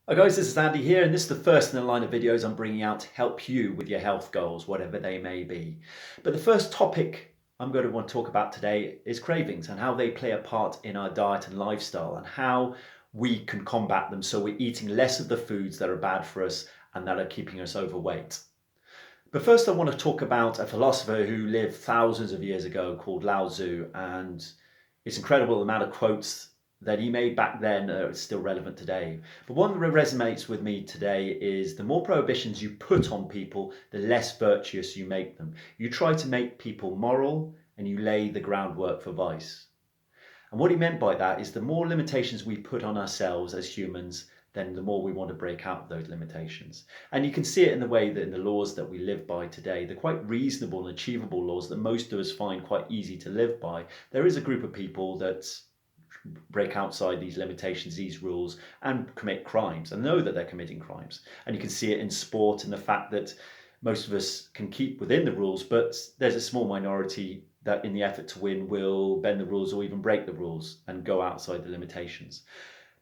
Hi guys, this is Andy here, and this is the first in the line of videos I'm bringing out to help you with your health goals, whatever they may be. But the first topic I'm going to want to talk about today is cravings and how they play a part in our diet and lifestyle and how we can combat them so we're eating less of the foods that are bad for us and that are keeping us overweight. But first I want to talk about a philosopher who lived thousands of years ago called Lao Tzu, and it's incredible the amount of quotes that he made back then are still relevant today. But one that resonates with me today is the more prohibitions you put on people, the less virtuous you make them. You try to make people moral and you lay the groundwork for vice. And what he meant by that is the more limitations we put on ourselves as humans, then the more we want to break out of those limitations. And you can see it in the way that in the laws that we live by today, the quite reasonable and achievable laws that most of us find quite easy to live by, there is a group of people that break outside these limitations, these rules, and commit crimes and know that they're committing crimes. And you can see it in sport and the fact that most of us can keep within the rules, but there's a small minority that in the effort to win will bend the rules or even break the rules and go outside the limitations.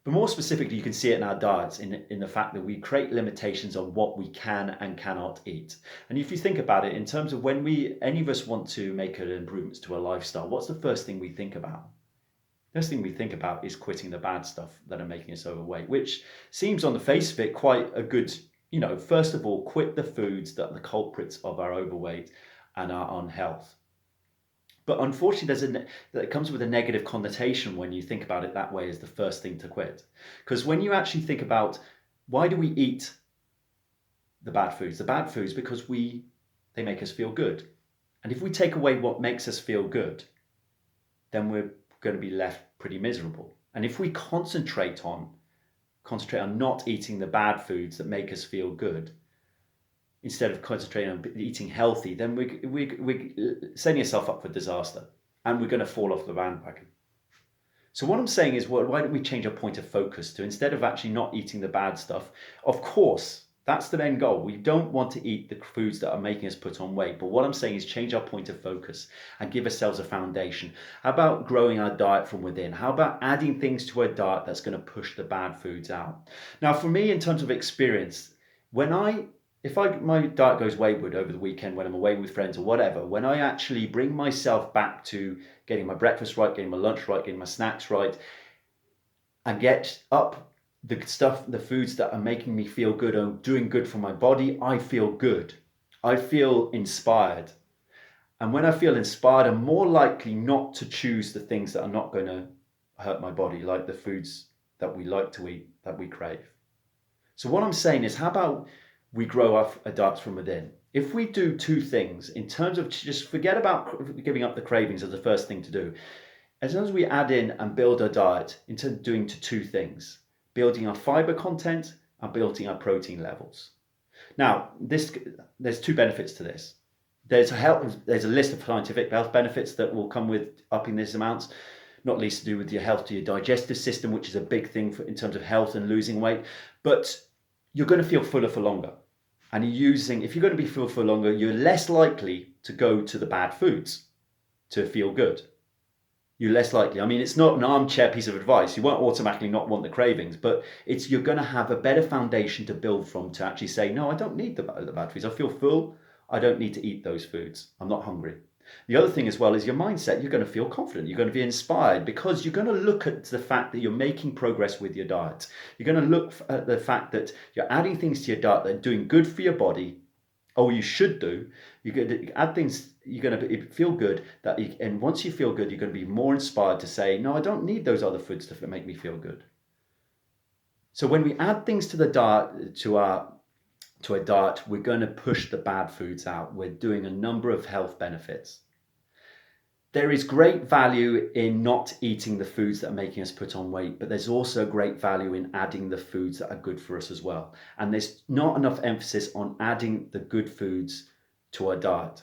But more specifically, you can see it in our diets, in the fact that we create limitations on what we can and cannot eat. And if you think about it, in terms of when any of us want to make improvements to our lifestyle, what's the first thing we think about? First thing we think about is quitting the bad stuff that are making us overweight, which seems on the face of it quite a good, first of all, quit the foods that are the culprits of our overweight and our unhealth. But unfortunately, that comes with a negative connotation when you think about it that way as the first thing to quit. Because when you actually think about why do we eat the bad foods? The bad foods because they make us feel good. And if we take away what makes us feel good, then we're going to be left pretty miserable. And if we concentrate on not eating the bad foods that make us feel good, instead of concentrating on eating healthy, then we're setting yourself up for disaster and we're going to fall off the bandwagon. So what I'm saying is, well, why don't we change our point of focus to, instead of actually not eating the bad stuff, of course, that's the main goal. We don't want to eat the foods that are making us put on weight. But what I'm saying is change our point of focus and give ourselves a foundation. How about growing our diet from within? How about adding things to our diet that's going to push the bad foods out? Now, for me, in terms of experience, if my diet goes wayward over the weekend when I'm away with friends or whatever, when I actually bring myself back to getting my breakfast right, getting my lunch right, getting my snacks right, and get up the foods that are making me feel good and doing good for my body, I feel good. I feel inspired. And when I feel inspired, I'm more likely not to choose the things that are not going to hurt my body, like the foods that we like to eat, that we crave. So what I'm saying is, how about we grow our diets from within? If we do two things in terms of, just forget about giving up the cravings as the first thing to do. As long as we add in and build our diet into doing two things, building our fiber content and building our protein levels. Now, there's two benefits to this. There's a list of scientific health benefits that will come with upping these amounts, not least to do with your health to your digestive system, which is a big thing in terms of health and losing weight. But you're going to feel fuller for longer. And if you're going to be full for longer, you're less likely to go to the bad foods to feel good. You're less likely. I mean, it's not an armchair piece of advice. You won't automatically not want the cravings, but you're going to have a better foundation to build from to actually say, no, I don't need the bad foods. I feel full. I don't need to eat those foods. I'm not hungry. The other thing as well is your mindset. You're going to feel confident. You're going to be inspired because you're going to look at the fact that you're making progress with your diet. You're going to look at the fact that you're adding things to your diet that are doing good for your body, or you should do. You're going to add things, you're going to feel good, and once you feel good, you're going to be more inspired to say, no, I don't need those other foods to make me feel good. So when we add things to the diet, to our diet, we're going to push the bad foods out. We're doing a number of health benefits. There is great value in not eating the foods that are making us put on weight, but there's also great value in adding the foods that are good for us as well. And there's not enough emphasis on adding the good foods to our diet.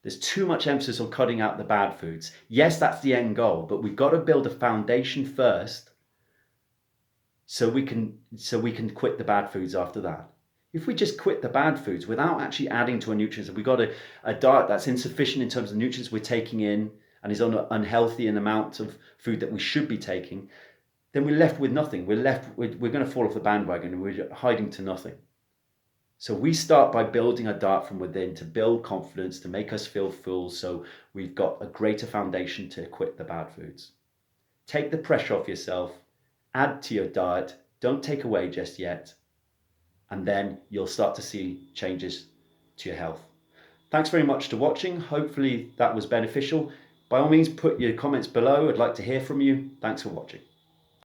There's too much emphasis on cutting out the bad foods. Yes, that's the end goal, but we've got to build a foundation first so we can quit the bad foods after that. If we just quit the bad foods without actually adding to our nutrients, if we've got a diet that's insufficient in terms of the nutrients we're taking in and is unhealthy in the amount of food that we should be taking, then we're left with nothing. We're going to fall off the bandwagon and we're hiding to nothing. So we start by building a diet from within to build confidence, to make us feel full, so we've got a greater foundation to quit the bad foods. Take the pressure off yourself, add to your diet, don't take away just yet, and then you'll start to see changes to your health. Thanks very much for watching. Hopefully that was beneficial. By all means, put your comments below. I'd like to hear from you. Thanks for watching.